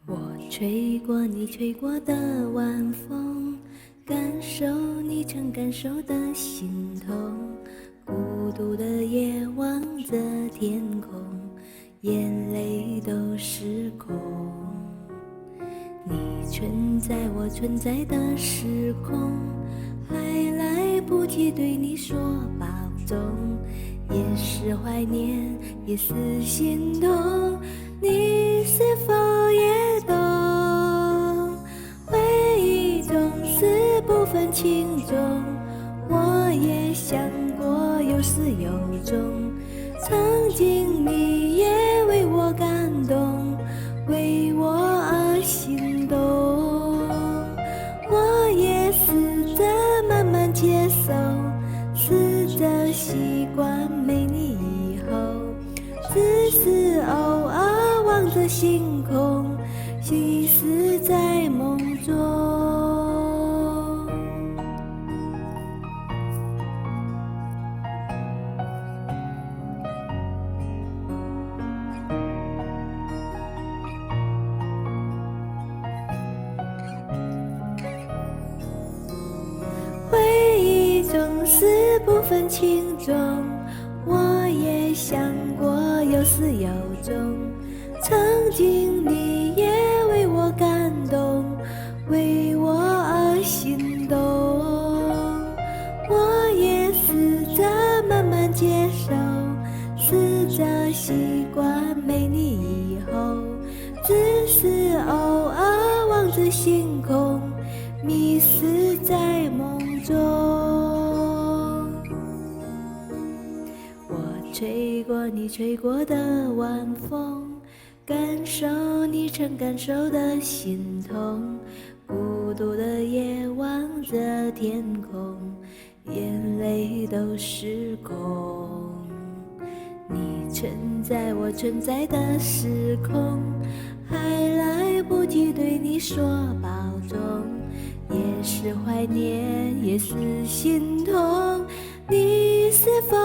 我吹过你吹过的晚风，感受你曾感受的心痛。孤独的夜望着天空，眼泪都失控。你存在我存在的时空，还来不及对你说保重，也是怀念，也是心痛。你是否也懂？回忆总是不分轻重，我也想过有始有终。曾经你也为我感动，为我而心动。我也试着慢慢接受，试着习惯没你以后，只是偶尔望着星空，心事在梦中。回忆总是不分轻重，我也想过有始有终。曾经你也为我感动，为我而心动。我也试着慢慢接受，试着习惯没你以后，只是偶尔望着星空，迷失在梦中。我吹过你吹过的晚风，感受你曾感受的心痛。孤独的夜望着天空，眼泪都失控。你存在我存在的时空，还来不及对你说保重，也是怀念，也是心痛。你是否